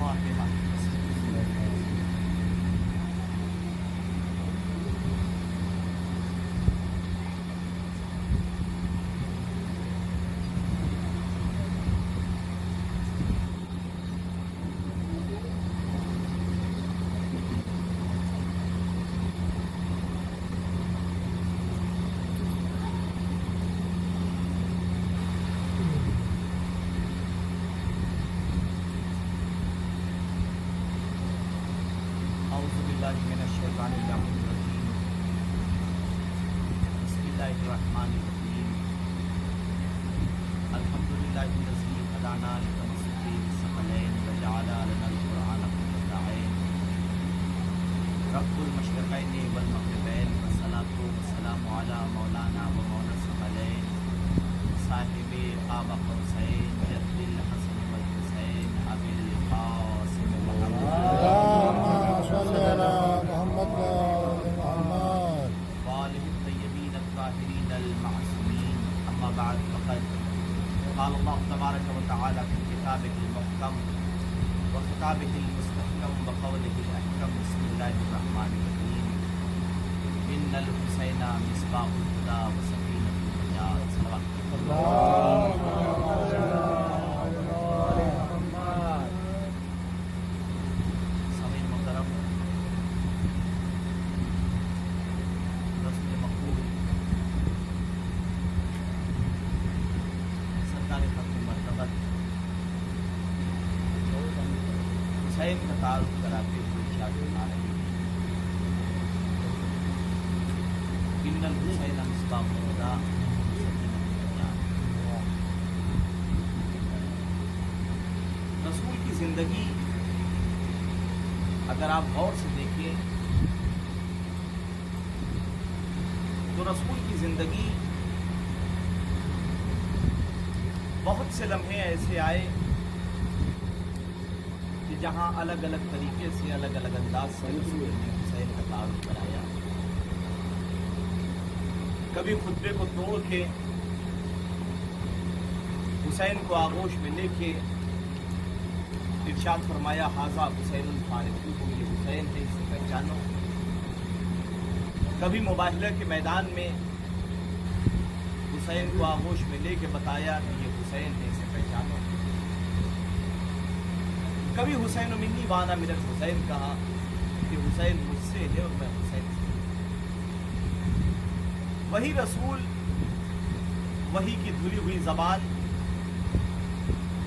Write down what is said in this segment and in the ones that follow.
فاتحہ۔ اعوذ باللہ من الشیطان الرجیم، بسم اللہ الرحمن الرحیم، الحمدللہ الذی ہدانا لتمسک بالثقلین وجعل لنا القرآن قرۃ عین، رب المشرقین والمغربین، والصلاۃ والسلام علی مولانا و مولا الثقلین صاحب قاب قوسین جد الحسن والحسین ابی القاسم وآلہ الطیبین الطاہرین المعصومین، اما بعد فقد قال اللہ تبارک و تعالی فی کتابہ المحکم وخطابہ المستحکم وقولہ الاحکم، بسم اللہ الرحمن الرحیم، ان الحسین مصباح الہدی وسکینۃ النجات، صلوات سامعین محترم، رسول مقبول سرکار ختم مرتبت حسین کا تعارف کراتے ہوئے ارشاد فرما رہے ہیں، ان الحسین مصباح الہدی وسکینۃ النجات۔ رسول کی زندگی اگر آپ غور سے دیکھیں تو رسول کی زندگی بہت سے لمحے ایسے آئے کہ جہاں الگ الگ طریقے سے الگ الگ انداز سے رسول نے حسین کا تعارف کرایا۔ کبھی خطبے کو توڑ کے حسین کو آغوش میں لے کے ارشاد فرمایا، ھذا حسین الفارقی، یہ حسین ہے، اسے پہچانو۔ کبھی مباہلہ کے میدان میں حسین کو آغوش میں لے کے بتایا کہ یہ حسین ہے، اسے پہچانو۔ کبھی حسین منی وانا من الحسین کہا کہ حسین مجھ سے ہے اور میں حسین سے ہوں۔ وہی رسول، وہی کی دھلی ہوئی زبان،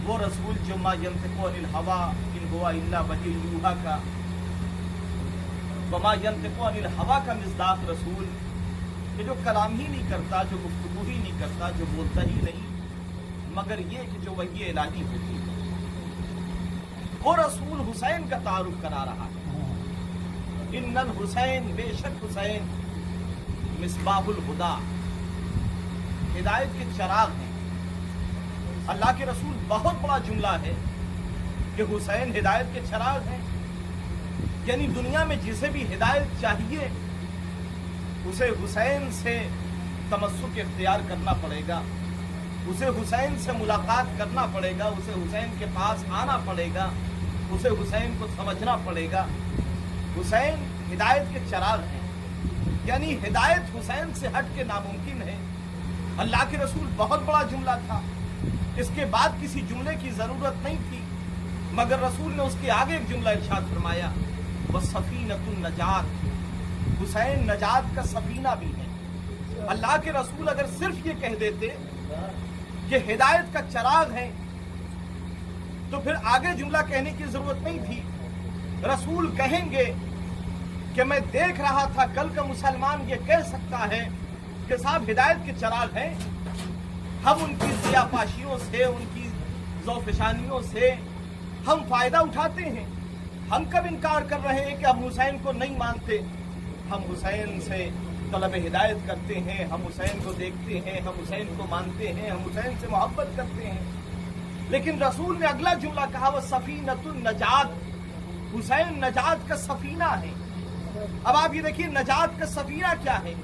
وہ رسول جو ما ینطق عن الہوی ان هو الا وحی یوحی کا، وما ینطق عن الہوی کا مصداق رسول، کہ جو کلام ہی نہیں کرتا، جو گفتگو ہی نہیں کرتا، جو بولتا ہی نہیں، مگر یہ کہ جو وحی الہی ہوتی ہے۔ وہ رسول حسین کا تعارف کرا رہا ہے، ان الحسین، بے شک حسین، مصباح الہدی، ہدایت کے چراغ ہیں۔ اللہ کے رسول بہت بڑا جملہ ہے کہ حسین ہدایت کے چراغ ہیں، یعنی دنیا میں جسے بھی ہدایت چاہیے اسے حسین سے تمسک اختیار کرنا پڑے گا، اسے حسین سے ملاقات کرنا پڑے گا، اسے حسین کے پاس آنا پڑے گا، اسے حسین کو سمجھنا پڑے گا۔ حسین ہدایت کے چراغ ہیں، یعنی ہدایت حسین سے ہٹ کے ناممکن ہے۔ اللہ کے رسول بہت بڑا جملہ تھا، اس کے بعد کسی جملے کی ضرورت نہیں تھی، مگر رسول نے اس کے آگے ایک جملہ ارشاد فرمایا، وَسَفِینَةُ النَّجَاةِ، حسین نجات کا سفینہ بھی ہے۔ اللہ کے رسول اگر صرف یہ کہہ دیتے کہ ہدایت کا چراغ ہے تو پھر آگے جملہ کہنے کی ضرورت نہیں تھی۔ رسول کہیں گے کہ میں دیکھ رہا تھا کل کا مسلمان یہ کہہ سکتا ہے کہ صاحب ہدایت کے چراغ ہیں، ہم ان کی ضیاءپاشیوں سے، ان کی ذوفشانیوں سے ہم فائدہ اٹھاتے ہیں۔ ہم کب انکار کر رہے ہیں کہ ہم حسین کو نہیں مانتے؟ ہم حسین سے طلب ہدایت کرتے ہیں، ہم حسین کو دیکھتے ہیں، ہم حسین کو مانتے ہیں، ہم حسین سے محبت کرتے ہیں۔ لیکن رسول نے اگلا جملہ کہا، وہ سفینۃ النجات، حسین نجات کا سفینہ ہے۔ اب آپ یہ دیکھیے نجات کا سفینہ کیا ہے۔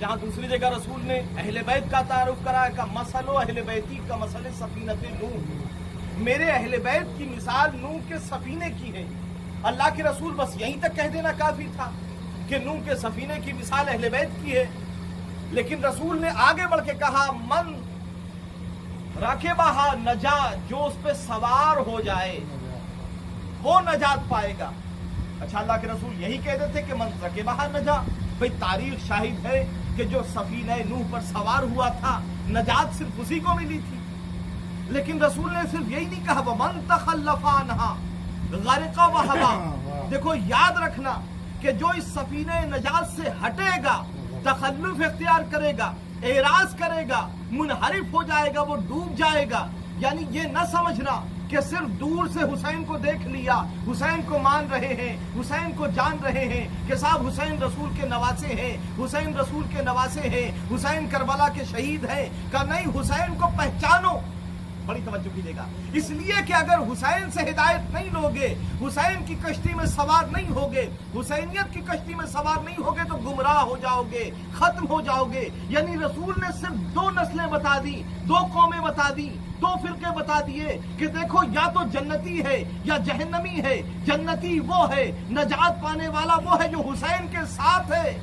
جہاں دوسری جگہ رسول نے اہل بیت کا تعارف کرایا، کا مسئلہ اہل بیتی کا مسئلہ سفینۃ نوح، میرے اہل بیت کی مثال نوح کے سفینے کی ہے۔ اللہ کے رسول بس یہیں تک کہہ دینا کافی تھا کہ نوح کے سفینے کی مثال اہل بیت کی ہے، لیکن رسول نے آگے بڑھ کے کہا من راکبہا نجا، جو اس پہ سوار ہو جائے وہ نجات پائے گا۔ اچھا، اللہ کے رسول یہی کہتے تھے کہ من رکبہا نجا؟ بھئی تاریخ شاہد ہے کہ جو سفینہ نوح پر سوار ہوا تھا نجات صرف اسی کو ملی تھی، لیکن رسول نے صرف یہی نہیں کہا ومن تخلف عنہا غرق وہبا۔ دیکھو یاد رکھنا کہ جو اس سفینہ نجات سے ہٹے گا، تخلف اختیار کرے گا، اعراض کرے گا، منحرف ہو جائے گا، وہ ڈوب جائے گا۔ یعنی یہ نہ سمجھنا کہ صرف دور سے حسین کو دیکھ لیا، حسین کو مان رہے ہیں، حسین کو جان رہے ہیں کہ صاحب حسین رسول کے نواسے ہیں، حسین رسول کے نواسے ہیں، حسین کربلا کے شہید ہیں، کہ نہیں، حسین کو پہچانو۔ بڑی توجہ کیجیے گا، اس لیے کہ اگر حسین سے ہدایت نہیں لوگے، حسین کی کشتی میں سوار نہیں ہوگے، حسینیت کی کشتی میں سوار نہیں ہوگے تو گمراہ ہو جاؤ گے، ختم ہو جاؤ گے۔ یعنی رسول نے صرف دو نسلیں بتا دی، دو قومیں بتا دی، دو فرقے بتا دیے کہ دیکھو یا تو جنتی ہے یا جہنمی ہے۔ جنتی وہ ہے، نجات پانے والا وہ ہے جو حسین کے ساتھ ہے،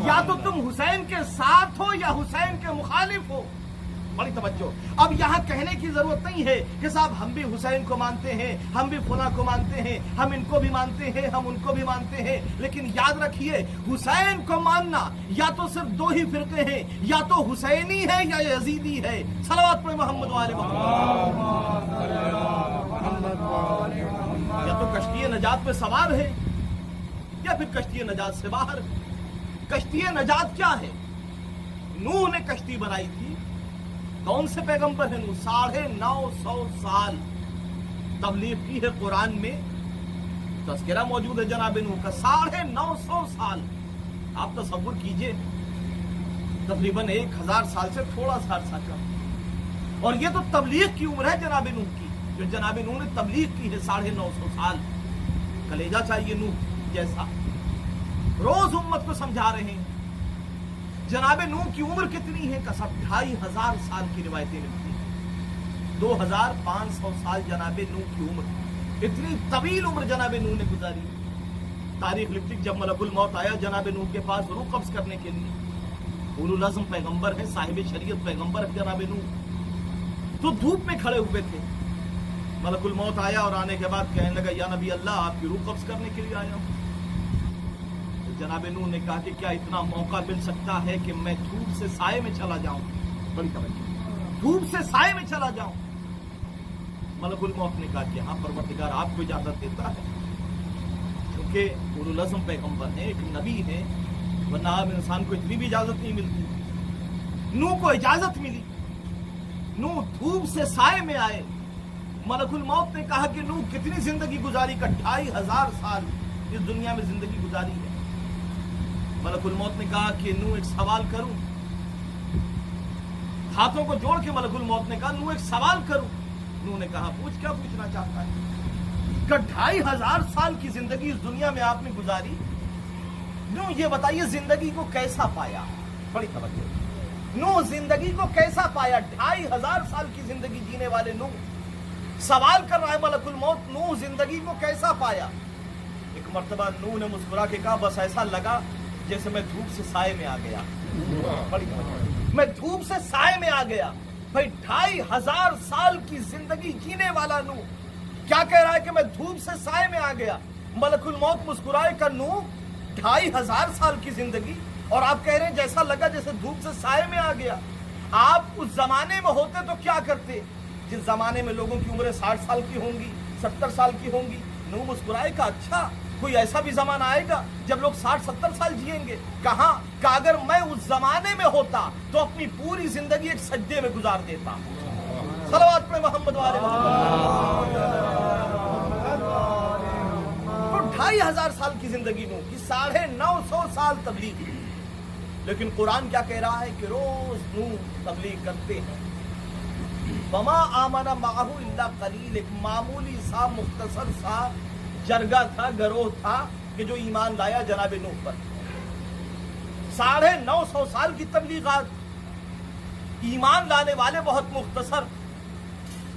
یا تو تم حسین کے ساتھ ہو یا حسین کے مخالف ہو۔ بڑی توجہ، اب یہاں کہنے کی ضرورت نہیں ہے کہ صاحب ہم بھی حسین کو مانتے ہیں، ہم بھی فلاں کو مانتے ہیں، ہم ان کو بھی مانتے ہیں، ہم ان کو بھی مانتے ہیں، لیکن یاد رکھیے حسین کو ماننا یا تو صرف دو ہی فرقے ہیں، یا تو حسینی ہے یا یزیدی ہے۔ صلوات پڑھیں محمد والے محمد۔ یا تو کشتی نجات پہ سوار ہے یا پھر کشتی نجات سے باہر۔ کشتی نجات کیا ہے؟ نوح نے کشتی بنائی تھی۔ کون سے پیغمبر ہیں نوح؟ 950 سال تبلیغ کی ہے قرآن میں، تذکرہ موجود ہے جناب نوح کا، 950 سال۔ آپ تصور کیجئے، تقریباً 1000 سال سے تھوڑا سا عرصہ کم، اور یہ تو تبلیغ کی عمر ہے جناب نوح کی، جو جناب نوح نے تبلیغ کی ہے 950 سال۔ کلیجہ چاہیے نوح جیسا، روز امت کو سمجھا رہے ہیں۔ جناب نوح کی عمر کتنی ہے؟ کسب 2500 سال کی روایتیں ملتی ہیں، 2500 سال جناب نوح کی عمر، اتنی طویل عمر جناب نوح نے گزاری۔ تاریخ لکھتی جب ملک الموت آیا جناب نوح کے پاس روح قبض کرنے کے لیے، اولو العزم پیغمبر ہے، صاحب شریعت پیغمبر ہے جناب نوح، تو دھوپ میں کھڑے ہوئے تھے۔ ملک الموت آیا اور آنے کے بعد کہنے لگا یا نبی اللہ، آپ کی روح قبض کرنے کے لیے آیا ہوں۔ جناب نوح نے کہا کہ کیا اتنا موقع مل سکتا ہے کہ میں دھوپ سے سائے میں چلا جاؤں؟ بڑی توجہ، دھوپ سے سائے میں چلا جاؤں۔ ملک الموت نے کہا کہ ہاں پروردگار آپ کو اجازت دیتا ہے، کیونکہ اولو العزم پیغمبر ہیں، ایک نبی ہے، ورنہ عام انسان کو اتنی بھی اجازت نہیں ملتی۔ نوح کو اجازت ملی، نوح دھوپ سے سائے میں آئے۔ ملک الموت نے کہا کہ نوح کتنی زندگی گزاری؟ کا 2500 سال اس دنیا میں زندگی گزاری ہے۔ ملک الموت نے کہا کہ نوح ایک سوال کروں؟ ہاتھوں کو جوڑ کے ملک الموت نے کہا نوح ایک سوال کروں؟ نوح نے کہا پوچھ، کیا پوچھنا چاہتا ہے؟ کہ 2500 سال کی زندگی اس دنیا میں آپ نے گزاری، نوح یہ بتائیے زندگی کو کیسا پایا؟ بڑی توجہ، نوح زندگی کو کیسا پایا؟ 2500 سال کی زندگی جینے والے نوح سوال کر رہا ہے ملک الموت، نوح زندگی کو کیسا پایا؟ ایک مرتبہ نوح نے مسکرا کے کہا بس ایسا لگا جیسے میں دھوپ سے سائے میں آ گیا۔ میں دھوپ سے سائے میں آ گیا۔ بھائی 2500 سال کی زندگی جینے والا نوح کیا کہہ رہا ہے کہ میں دھوپ سے سائے میں آ گیا؟ ملک الموت مسکرائے کہ نوح 2500 سال کی زندگی اور آپ کہہ رہے ہیں جیسا لگا جیسے دھوپ سے سائے میں آ گیا۔ آپ اس زمانے میں ہوتے تو کیا کرتے؟ جس زمانے میں لوگوں کی عمریں 60 سال کی ہوں گی، 70 سال کی ہوں گی۔ نوح مسکرائے کہ اچھا کوئی ایسا بھی زمانہ آئے گا جب لوگ 60-70 سال جئیں گے؟ کہاں کہ اگر میں اس زمانے میں ہوتا تو اپنی پوری زندگی ایک سجدے میں گزار دیتا۔ صلوات پڑھیں محمد والے محمد۔ تو 2500 سال کی زندگی نوح کی، 950 سال تبلیغ، لیکن قرآن کیا کہہ رہا ہے کہ روز نوح تبلیغ کرتے ہیں۔ وما آمن معہ الا قلیل، ایک معمولی سا مختصر سا جرگہ تھا، گروہ تھا کہ جو ایمان لایا جناب نوح پر۔ 950 سال کی تبلیغات، ایمان لانے والے بہت مختصر۔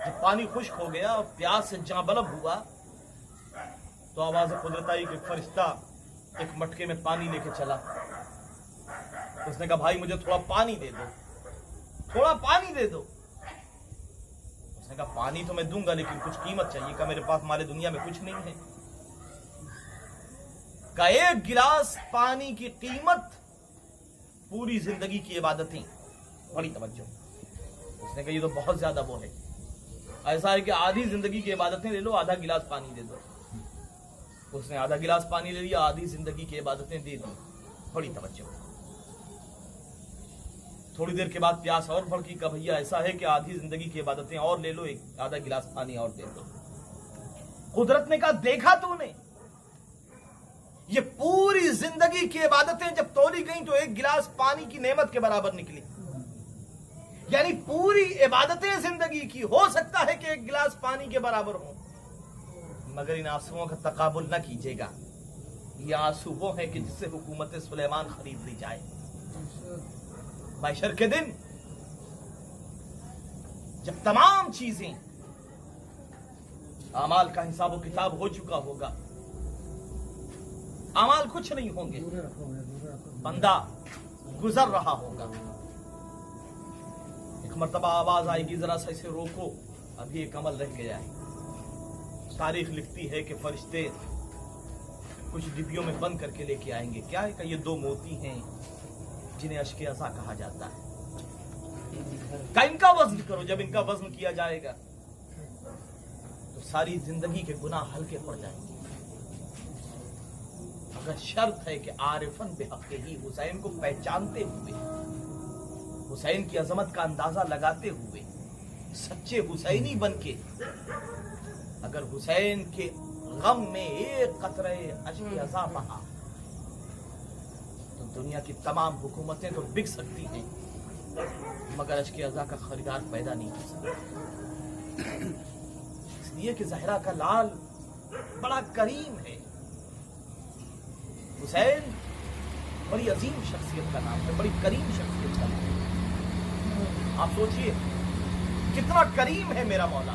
جب پانی خشک ہو گیا اور پیاس سے جاں بلب ہوا تو آواز قدرت آئی کہ فرشتہ ایک مٹکے میں پانی لے کے چلا. اس نے کہا بھائی مجھے تھوڑا پانی دے دو, تھوڑا پانی دے دو. اس نے کہا پانی تو میں دوں گا لیکن کچھ قیمت چاہیے. کہ میرے پاس مال دنیا میں کچھ نہیں ہے. کہ ایک گلاس پانی کی قیمت پوری زندگی کی عبادتیں. بڑی توجہ. اس نے کہا یہ تو بہت زیادہ وہ ہے, ایسا ہے کہ آدھی زندگی کی عبادتیں لے لو, آدھا گلاس پانی دے دو. اس نے آدھا گلاس پانی لے لیا, آدھی زندگی کی عبادتیں دے دی. بڑی توجہ. تھوڑی دیر کے بعد پیاس اور بھڑکی. کہ بھیا ایسا ہے کہ آدھی زندگی کی عبادتیں اور لے لو, ایک آدھا گلاس پانی اور دے دو. قدرت نے کہا دیکھا تو نے, یہ پوری زندگی کی عبادتیں جب تولی گئیں تو ایک گلاس پانی کی نعمت کے برابر نکلی. یعنی پوری عبادتیں زندگی کی ہو سکتا ہے کہ ایک گلاس پانی کے برابر ہو. مگر ان آنسوؤں کا تقابل نہ کیجیے گا. یہ آنسو وہ ہیں کہ جس سے حکومت سلیمان خرید لی جائے. محشر کے دن جب تمام چیزیں اعمال کا حساب و کتاب ہو چکا ہوگا, اعمال کچھ نہیں ہوں گے, بندہ گزر رہا ہوگا. ایک مرتبہ آواز آئے گی ذرا سا اسے روکو, ابھی ایک عمل رہ گیا ہے. تاریخ لکھتی ہے کہ فرشتے کچھ ڈبیوں میں بند کر کے لے کے آئیں گے. کیا ہے کہ یہ 2 موتی ہیں جنہیں اشک عزا کہا جاتا ہے. کہ ان کا وزن کرو. جب ان کا وزن کیا جائے گا تو ساری زندگی کے گناہ ہلکے پڑ جائیں گے. مگر شرط ہے کہ عارفن بحق ہی, حسین کو پہچانتے ہوئے, حسین کی عظمت کا اندازہ لگاتے ہوئے, سچے حسینی بن کے, اگر حسین کے غم میں ایک قطرہ اشک عزا بہا تو دنیا کی تمام حکومتیں تو بک سکتی ہیں مگر اشک عزا کا خریدار پیدا نہیں ہو سکتا. اس لیے کہ زہرا کا لال بڑا کریم ہے. حسین بڑی عظیم شخصیت کا نام ہے, بڑی کریم شخصیت کا نام ہے. آپ سوچئے کتنا کریم ہے میرا مولا.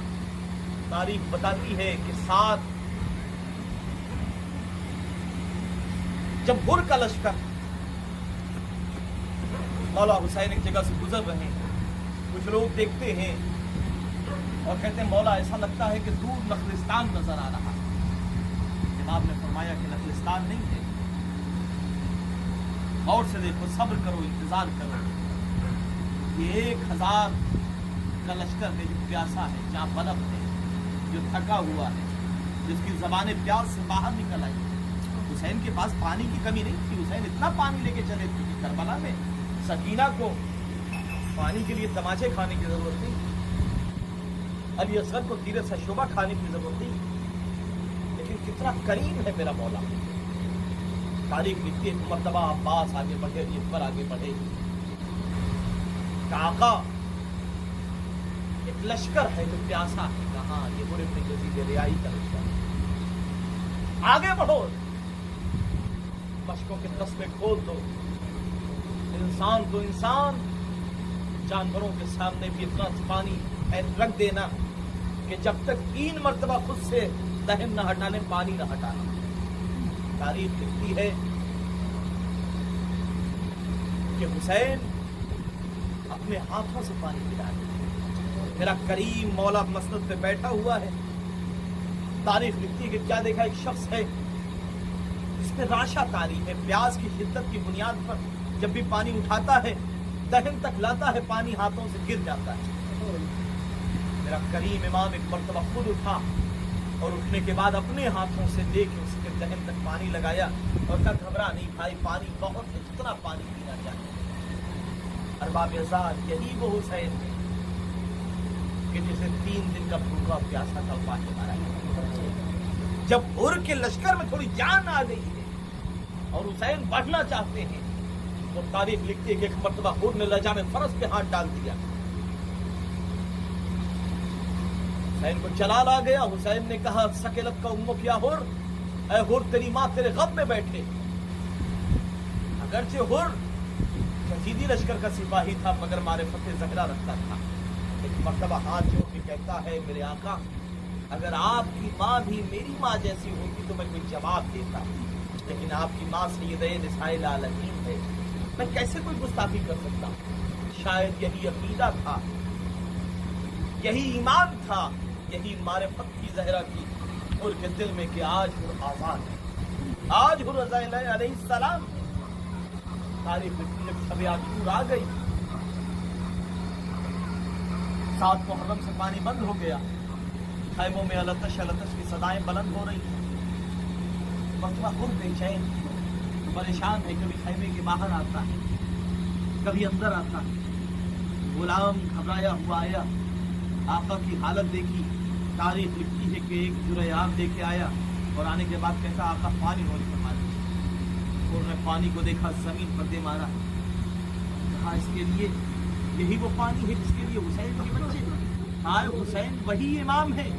تاریخ بتاتی ہے کہ ساتھ جب ہر کا لشکر مولا حسین ایک جگہ سے گزر رہے ہیں, کچھ لوگ دیکھتے ہیں اور کہتے ہیں مولا ایسا لگتا ہے کہ دور نخلستان نظر آ رہا. جناب نے فرمایا کہ نخلستان نہیں ہے, غور سے دیکھو, صبر کرو, انتظار کرو. یہ 1000 کا لشکر ہے جو پیاسا ہے, جہاں بلب ہے, جو تھکا ہوا ہے, جس کی زبانیں پیاس سے باہر نکل آئی. حسین کے پاس پانی کی کمی نہیں تھی. حسین اتنا پانی لے کے چلے تھے کہ کربلا میں سکینہ کو پانی کے لیے تماچے کھانے کی ضرورت نہیں, علی اصغر کو تیر شعبہ کھانے کی ضرورت نہیں. لیکن کتنا کریم ہے میرا مولا. تاریخ لکھتی ہے مرتبہ عباس آگے بڑھے, اکبر آگے بڑھے, کہ آقا ایک لشکر ہے جو پیاسا ہے. کہاں؟ یہ بڑے اپنے جزیرے ریائی کا لشکر. آگے بڑھو, مشکوں کے قصبے کھول دو. انسان تو انسان, جانوروں کے سامنے بھی اتنا پانی رکھ دینا کہ جب تک 3 مرتبہ خود سے دہن نہ ہٹانے, پانی نہ ہٹانا. تاریخ لکھتی ہے کہ حسین اپنے ہاتھوں سے پانی پلا دیا. میرا کریم مولا مسند پہ بیٹھا ہوا ہے. تاریخ لکھتی ہے کہ کیا دیکھا, ایک شخص ہے جس پہ راشا تاری ہے. پیاس کی شدت کی بنیاد پر جب بھی پانی اٹھاتا ہے دہن تک لاتا ہے, پانی ہاتھوں سے گر جاتا ہے. میرا کریم امام ایک مرتبہ خود اٹھا اور اٹھنے کے بعد اپنے ہاتھوں سے لے کے اس کے دہن تک پانی لگایا اور کہا گھبرا نہیں بھائی, پانی بہت ہے, جتنا پانی پینا چاہیے. ارباب ازاد یہی وہ حسین ہے کہ جسے 3 دن کا بھوکا پیاسا تھا پانی مارا گیا. جب ہر کے لشکر میں تھوڑی جان آ گئی ہے اور حسین بڑھنا چاہتے ہیں تو تاریخ لکھتی ہے کہ ایک مرتبہ ہر نے لجام فرس پہ ہاتھ ڈال دیا. حسین کو چلال آ گیا. حسین نے کہا سکیلت کا امو کیا ہر, اے ہر تیری ماں تیرے غم میں بیٹھے. اگرچہ ہر یزیدی لشکر کا سپاہی تھا مگر معرفت زہرا رکھتا تھا. ایک مرتبہ ہاتھ جوڑ کے کہتا ہے میرے آقا اگر آپ کی ماں بھی میری ماں جیسی ہوتی تو میں کوئی جواب دیتا، لیکن آپ کی ماں سید نساء العالمین ہے، میں کیسے کوئی گستاخی کر سکتا ہوں؟ شاید یہی عقیدہ تھا، یہی ایمان تھا، یہی معرفت کی زہرا کی ان کے دل میں کہ آج حر آزاد ہے، آج حر علیہ السلام تاریخ میں شب عاشور آ گئی، 7 محرم سے پانی بند ہو گیا، خیموں میں التش التش کی صدائیں بلند ہو رہی ہیں، مرتبہ خود بے چین پریشان ہے، کبھی خیمے کے باہر آتا ہے، کبھی اندر آتا ہے، غلام گھبرایا ہوا آیا، آقا کی حالت دیکھی، تاریخ لکھتی ہے کہ ایک جرعہ آب لے کے آیا اور آنے کے بعد کہتا آقا پانی نوش فرما دیجیے، انہوں نے پانی کو دیکھا، زمین پر دے مارا، کہا اس کے لیے یہی وہ پانی ہے جس کے لیے حسین کے بچے، آج حسین وہی امام ہے،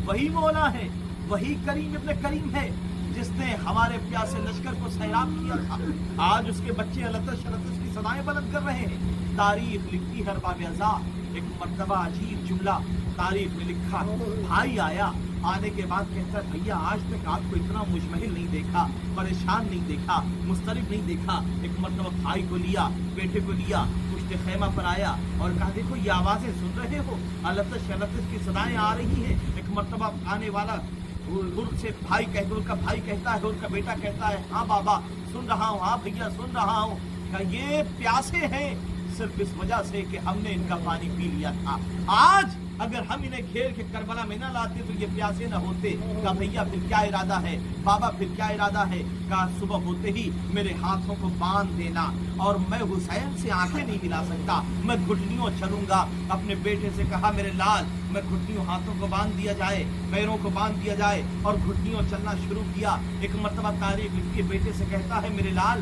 وہی مولا ہے، وہی کریم ابن کریم ہے جس نے ہمارے پیاسے لشکر کو سیراب کیا تھا، آج اس کے بچے التش التش کی صدائیں بلند کر رہے ہیں۔ تاریخ لکھتی ہے ارباب ازاں، ایک مرتبہ عجیب جملہ تاریخ میں لکھا، بھائی آیا، آنے کے بعد کہتا ہے بھیا آج تک آپ کو اتنا مجمہل نہیں دیکھا، پریشان نہیں دیکھا، مضطرب نہیں دیکھا۔ ایک مرتبہ بھائی کو لیا، بیٹے کو لیا، پشت خیمہ پر آیا اور کہا دیکھو یہ آوازیں سن رہے ہو، التش التش کی صدائیں آ رہی ہیں۔ ایک مرتبہ آنے والا ان سے بھائی کہتے، ان کا بھائی کہتا ہے، ان کا بیٹا کہتا ہے ہاں بابا سن رہا ہوں، ہاں بھیا سن رہا ہوں، کہ یہ پیاسے ہیں صرف اس وجہ سے کہ ہم نے ان کا پانی پی لیا تھا، آج اگر ہم انہیں گھیر کے کربلا میں نہ لاتے تو یہ پیاسے نہ ہوتے۔ کہا بھیا پھر کیا ارادہ ہے؟ بابا پھر کیا ارادہ ہے؟ کہا صبح ہوتے ہی میرے ہاتھوں کو باندھ دینا، اور میں حسین سے آنکھیں نہیں ملا سکتا، میں گھٹنیوں چلوں گا۔ اپنے بیٹے سے کہا میرے لال میں گھٹنیوں، ہاتھوں کو باندھ دیا جائے، پیروں کو باندھ دیا جائے، اور گھٹنیوں چلنا شروع کیا۔ ایک مرتبہ تاریخ لکھتی ہے بیٹے سے کہتا ہے میرے لال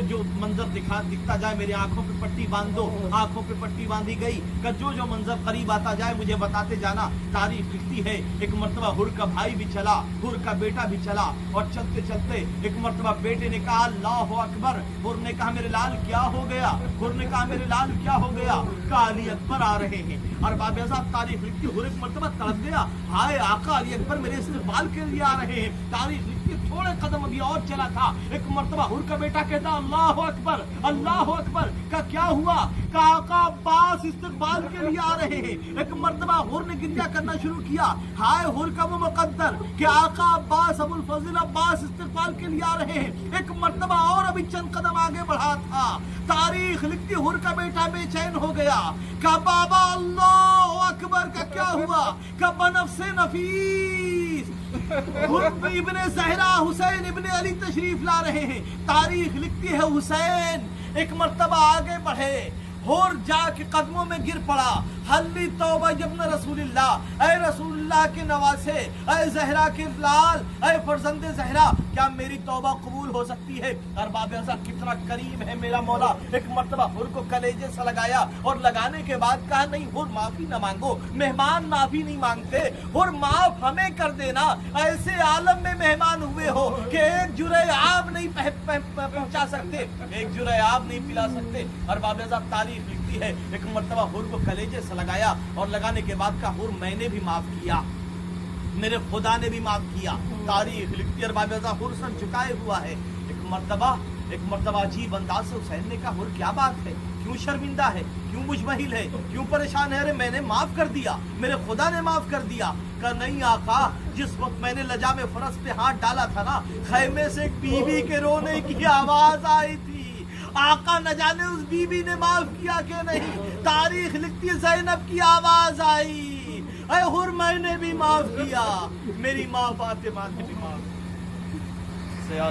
جو منظر دکھتا جائے میری آنکھوں پہ پٹی باندھ دو، آنکھوں پہ پٹی باندھی گئی، کہ جو منظر قریب آتا جائے مجھے بتاتے جانا۔ تاریخ لکھتی ہے ایک مرتبہ حر کا بھائی بھی چلا، حر کا بیٹا بھی چلا، اور چلتے چلتے ایک مرتبہ بیٹے نے کہا اللہ اکبر، حر نے کہا میرے لال کیا ہو گیا؟ حر نے کہا میرے لال کیا ہو گیا؟ کہا علی اکبر آ رہے ہیں۔ اور باب ازاں تاریخ لکھتی حر ایک مرتبہ تڑپ گیا، ہائے آقا علی اکبر میرے استقبال کے لیے آ رہے ہیں۔ تاریخ لکھتی تھوڑے قدم ابھی اور چلا تھا، ایک مرتبہ حر کا بیٹا کہتا اللہ اکبر، اللہ اکبر، کا کیا ہوا؟ کہ آقا عباس استقبال کے لیے آ رہے ہیں۔ ایک مرتبہ حر نے گریہ کرنا شروع کیا، ہائے حر کا وہ مقدر کہ آقا عباس ابو الفضل عباس استقبال کے لیے آ رہے ہیں۔ ایک مرتبہ اور ابھی چند قدم آگے بڑھا تھا، تاریخ لکھتی حر کا بیٹا بے چین ہو گیا، کہ بابا اللہ اکبر، کا کیا ہوا؟ کہ بنفس نفیس ابن زہرا حسین ابن علی تشریف لا رہے ہیں۔ تاریخ لکھتی ہے حسین ایک مرتبہ آگے بڑھے، حر جا کے قدموں میں گر پڑا، حلی توبہ ابن رسول اللہ، اے رسول اللہ کے نواسے، اے زہرا کے لال، اے فرزند زہرا، کیا میری توبہ قبول ہو سکتی ہے؟ اور باب ازاں کتنا کریم ہے میرا مولا، ایک مرتبہ حر کو کلیجے سے لگایا، اور لگانے کے بعد کہا نہیں حر معافی نہ مانگو، مہمان معافی نہیں مانگتے، حر معاف ہمیں کر دینا، ایسے عالم میں مہمان ہوئے ہو کہ ایک جرعہ آب نہیں پہنچا سکتے، ایک جرعہ آب نہیں پلا سکتے۔ اور باب ازاں تاریخ لکھتی ہے ایک مرتبہ حر کو کلیجے سے لگایا، اور لگانے کے بعد کہا حر میں نے بھی معاف کیا، میرے خدا نے بھی معاف کیا۔ تاریخ لکھتی ہے باب ازاں حر سر جھکائے ہوا ہے۔ ایک مرتبہ عجیب انداز سے حسین نے کہا حر کیا بات ہے، کیوں شرمندہ ہے، کیوں مجمحل ہے، کیوں پریشان ہے؟ ارے میں نے معاف کر دیا، میرے خدا نے معاف کر دیا۔ کہ نہیں آقا، جس وقت میں نے لجام فرس پہ ہاتھ ڈالا تھا نا، خیمے سے ایک بیوی کے رونے کی آواز آئی تھی، آقا نہ جانے اس بیوی نے معاف کیا کہ نہیں۔ تاریخ لکھتی ہے زینب کی آواز آئی، اے حر میں نے بھی معاف کیا، میری ماں فاطمہ نے بھی معاف کیا۔